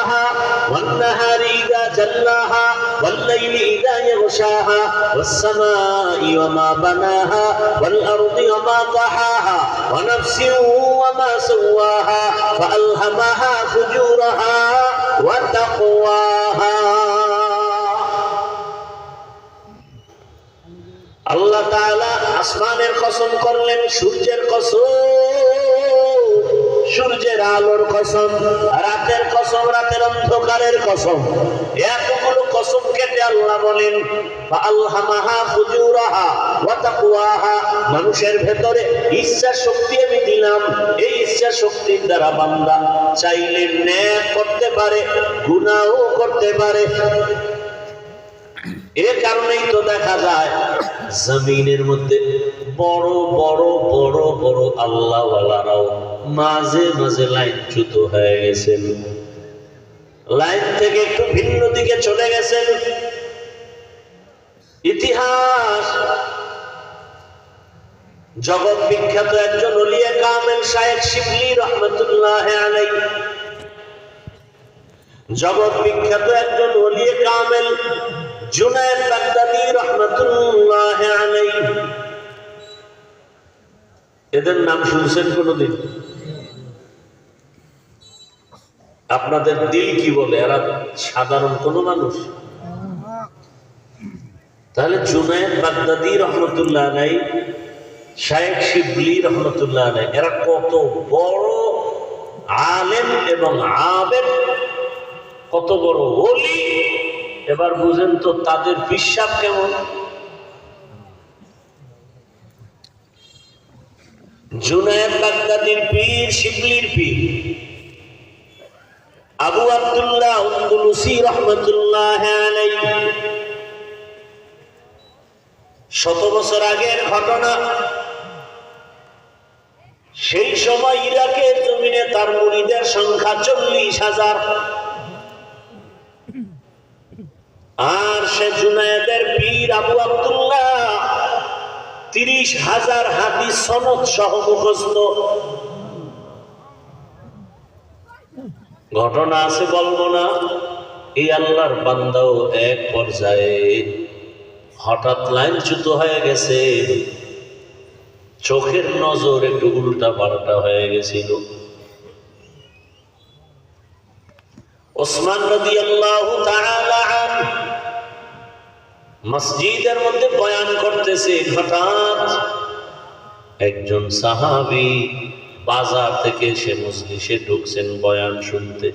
صلاها والنهار إذا جلاها والليل إذا يغشاها والسماء وما بناها والأرض وما طحاها ونفس وما سواها فألهمها فجورها وتقواها আল্লাহ তাআলা আসমানের কসম করলেন, সূর্যের কসম, সূর্যের আলোর কসম, রাতের কসম, রাতের অন্ধকারের কসম। এতগুলো কসম কেটে আল্লাহ বলেন ফাআলহামাহা ফুজুরাহা ওয়া তাকওয়াহা, মানুষের ভেতরে ইচ্ছা শক্তি আমি দিলাম। এই ইচ্ছা শক্তির দ্বারা বান্দা চাইলে নেক করতে পারে, গুনাহও করতে পারে। এর কারণেই তো দেখা যায় জমিনের মধ্যে বড় বড় বড় বড় আল্লাহওয়ালারাও মাঝে মাঝে লাইনচ্যুত হয়ে গেছেন, লাইন থেকে একটু ভিন্ন দিকে চলে গেছেন। ইতিহাস জগৎ বিখ্যাত একজন ওলিয়ে কামেল শায়েখ শিবলি রহমতুল্লাহ আলাইহি, জগৎ বিখ্যাত একজন ওলিয়ে কামেল জুনায়েদ বাগদাদী রহমতুল্লাহ আলাইহি, এদের নাম শুনছেন কোনদিন? আপনাদের দিল কি বলে? এরা সাধারণ কোন মানুষ? তাহলে জুনায়েদ বাগদাদী রহমতুল্লাহ আলাইহি, শায়েখ শিবলি রহমতুল্লাহ আলাইহি, এরা কত বড় আলেম এবং আবেদ, কত বড় ওলি। এবার বুঝেন তো তাদের বিশ্বাস কেমন। জুনায়েদ বাগদাদীর পীর, শিবলির পীর আবু আব্দুল্লাহ আন্দলুসি রহমতুল্লাহ আলাইহি, 100 বছর আগের ঘটনা। সেই সময় ইরাকের জমিনে তার মুরিদের সংখ্যা 40,000, আর সে জুনায়েদের পীর আবু আব্দুল্লাহ 30,000 হাদিস সনদ সহ মুখস্থ। ঘটনা আছে, বলবো না। এই আল্লাহর বান্দাও এক পর্যায়ে হঠাৎ লাইনচ্যুত হয়ে গেছে, চোখের নজর একটু উল্টা পাল্টা হয়ে গেছিল। ওসমান রাদিয়াল্লাহু তাআলা আনহু মসজিদের মধ্যে বয়ান করতেছে, হঠাৎ একজন সাহাবী বাজার থেকে সে মজলিসে ঢুকছেন বয়ান শুনতে।